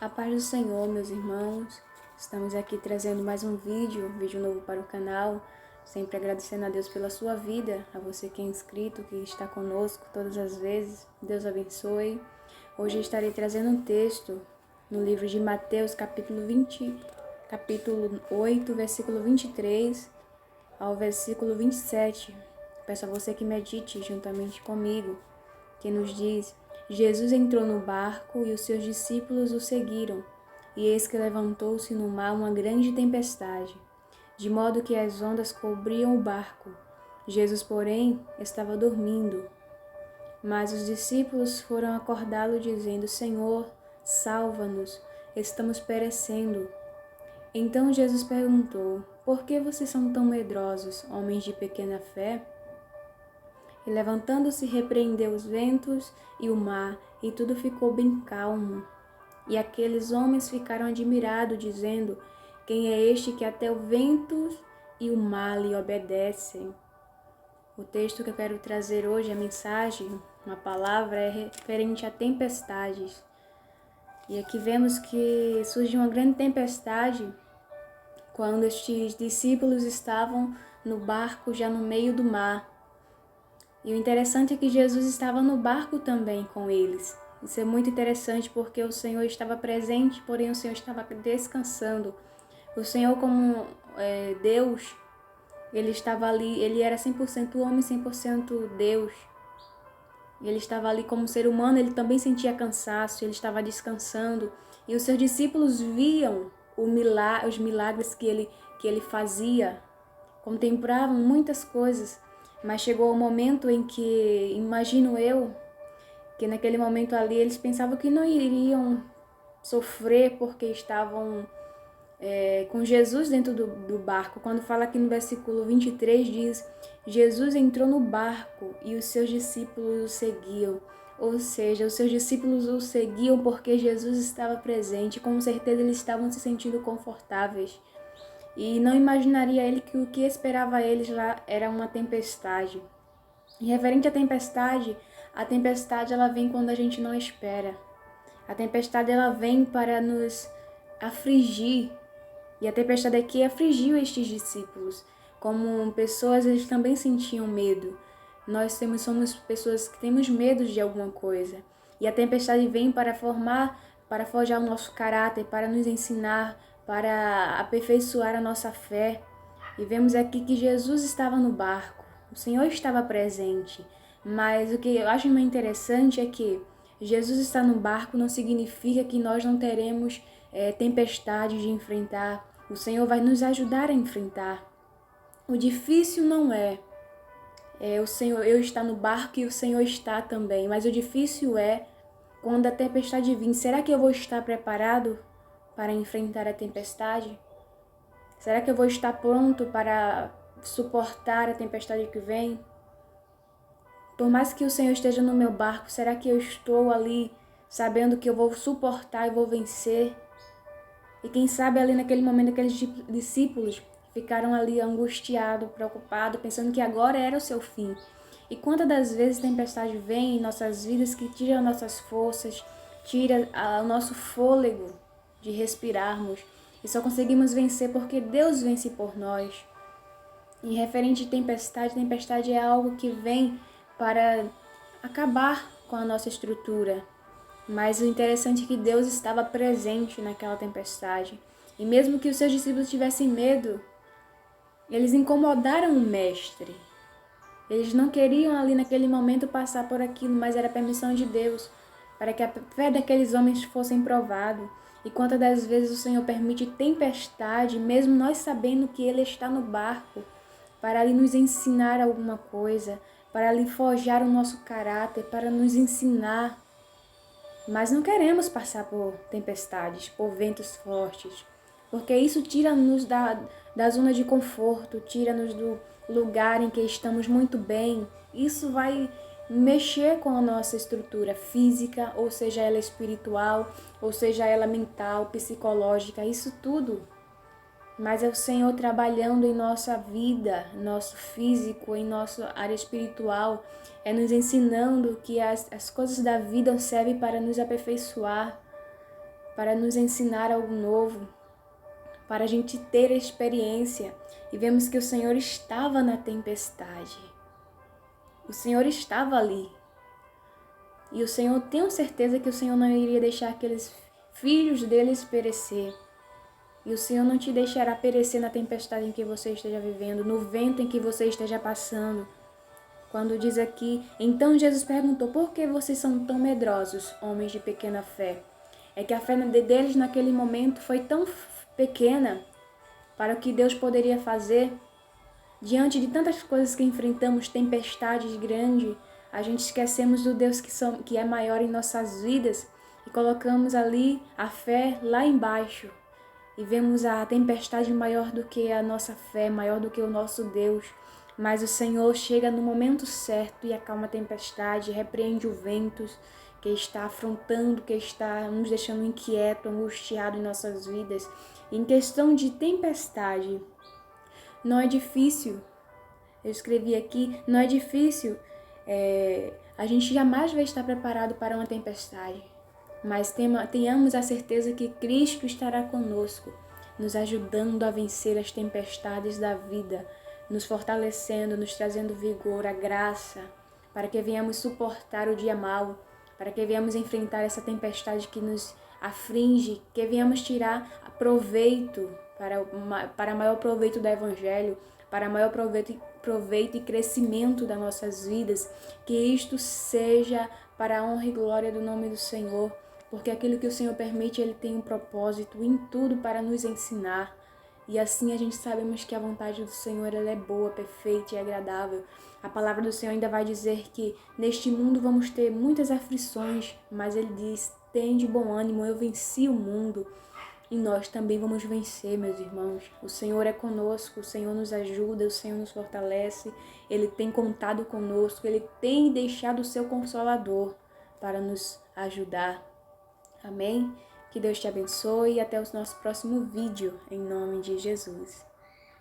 A paz do Senhor, meus irmãos. Estamos aqui trazendo mais um vídeo novo para o canal. Sempre agradecendo a Deus pela sua vida, a você que é inscrito, que está conosco todas as vezes. Deus abençoe. Hoje estarei trazendo um texto no livro de Mateus, capítulo 8, versículo 23 ao versículo 27. Peço a você que medite juntamente comigo, que nos diz: Jesus entrou no barco e os seus discípulos o seguiram. E eis que levantou-se no mar uma grande tempestade, de modo que as ondas cobriam o barco. Jesus, porém, estava dormindo. Mas os discípulos foram acordá-lo, dizendo: Senhor, salva-nos, estamos perecendo. Então Jesus perguntou: Por que vocês são tão medrosos, homens de pequena fé? E levantando-se, repreendeu os ventos e o mar, e tudo ficou bem calmo. E aqueles homens ficaram admirados, dizendo: Quem é este que até o vento e o mar lhe obedecem? O texto que eu quero trazer hoje, a mensagem, uma palavra, é referente a tempestades. E aqui vemos que surge uma grande tempestade quando estes discípulos estavam no barco já no meio do mar. E o interessante é que Jesus estava no barco também com eles. Isso é muito interessante porque o Senhor estava presente, porém o Senhor estava descansando. O Senhor, como Deus, ele estava ali, ele era 100% homem, 100% Deus. Ele estava ali como ser humano, ele também sentia cansaço, ele estava descansando. E os seus discípulos viam os milagres que ele fazia, contemplavam muitas coisas. Mas chegou o momento em que, imagino eu, que naquele momento ali eles pensavam que não iriam sofrer porque estavam com Jesus dentro do barco. Quando fala aqui no versículo 23 diz: Jesus entrou no barco e os seus discípulos o seguiam. Ou seja, os seus discípulos o seguiam porque Jesus estava presente. Com certeza eles estavam se sentindo confortáveis. E não imaginaria ele que o que esperava eles lá era uma tempestade. E referente à tempestade, a tempestade ela vem quando a gente não espera. A tempestade ela vem para nos afligir. E a tempestade aqui afligiu estes discípulos. Como pessoas, eles também sentiam medo. Somos pessoas que temos medo de alguma coisa. E a tempestade vem para forjar o nosso caráter, para nos ensinar, para aperfeiçoar a nossa fé. E vemos aqui que Jesus estava no barco, o Senhor estava presente. Mas o que eu acho muito interessante é que Jesus está no barco não significa que nós não teremos tempestades de enfrentar. O Senhor vai nos ajudar a enfrentar. O difícil não é o Senhor, eu estar no barco e o Senhor está também. Mas o difícil é quando a tempestade vir. Será que eu vou estar preparado para enfrentar a tempestade? Será que eu vou estar pronto para suportar a tempestade que vem? Por mais que o Senhor esteja no meu barco, será que eu estou ali sabendo que eu vou suportar e vou vencer? E quem sabe ali naquele momento aqueles discípulos ficaram ali angustiados, preocupados, pensando que agora era o seu fim. E quantas das vezes a tempestade vem em nossas vidas que tira nossas forças, tira o nosso fôlego de respirarmos. E só conseguimos vencer porque Deus vence por nós. E referente à tempestade é algo que vem para acabar com a nossa estrutura. Mas o interessante é que Deus estava presente naquela tempestade. E mesmo que os seus discípulos tivessem medo, eles incomodaram o mestre. Eles não queriam ali naquele momento passar por aquilo, mas era a permissão de Deus, para que a fé daqueles homens fosse provada. E quantas das vezes o Senhor permite tempestade, mesmo nós sabendo que Ele está no barco, para ali nos ensinar alguma coisa, para ali forjar o nosso caráter, para nos ensinar. Mas não queremos passar por tempestades, por ventos fortes, porque isso tira-nos da zona de conforto, tira-nos do lugar em que estamos muito bem. Isso vai mexer com a nossa estrutura física, ou seja ela espiritual, ou seja ela mental, psicológica, isso tudo. Mas é o Senhor trabalhando em nossa vida, nosso físico, em nossa área espiritual, é nos ensinando que as coisas da vida servem para nos aperfeiçoar. para nos ensinar algo novo, para a gente ter experiência. E vemos que o Senhor estava na tempestade. O Senhor estava ali. E o Senhor, tenho certeza que o Senhor não iria deixar aqueles filhos deles perecer. E o Senhor não te deixará perecer na tempestade em que você esteja vivendo, no vento em que você esteja passando. Quando diz aqui, então Jesus perguntou, por que vocês são tão medrosos, homens de pequena fé? É que a fé deles naquele momento foi tão pequena para o que Deus poderia fazer. Diante de tantas coisas que enfrentamos, tempestades grandes, a gente esquecemos do Deus que é maior em nossas vidas e colocamos ali a fé lá embaixo. E vemos a tempestade maior do que a nossa fé, maior do que o nosso Deus. Mas o Senhor chega no momento certo e acalma a tempestade, repreende o vento que está afrontando, que está nos deixando inquieto, angustiado em nossas vidas. Em questão de tempestade, não é difícil. Eu escrevi aqui, não é difícil. A gente jamais vai estar preparado para uma tempestade. Mas tenhamos a certeza que Cristo estará conosco, nos ajudando a vencer as tempestades da vida, nos fortalecendo, nos trazendo vigor, a graça, para que venhamos suportar o dia mau, para que venhamos enfrentar essa tempestade que nos aflige, que venhamos tirar proveito para maior proveito do Evangelho, para maior proveito e crescimento das nossas vidas, que isto seja para a honra e glória do nome do Senhor, porque aquilo que o Senhor permite, Ele tem um propósito em tudo para nos ensinar. E assim a gente sabemos que a vontade do Senhor ela é boa, perfeita e agradável. A palavra do Senhor ainda vai dizer que neste mundo vamos ter muitas aflições, mas Ele diz, tende bom ânimo, eu venci o mundo. E nós também vamos vencer, meus irmãos. O Senhor é conosco, o Senhor nos ajuda, o Senhor nos fortalece. Ele tem contado conosco, Ele tem deixado o seu Consolador para nos ajudar. Amém? Que Deus te abençoe e até o nosso próximo vídeo, em nome de Jesus.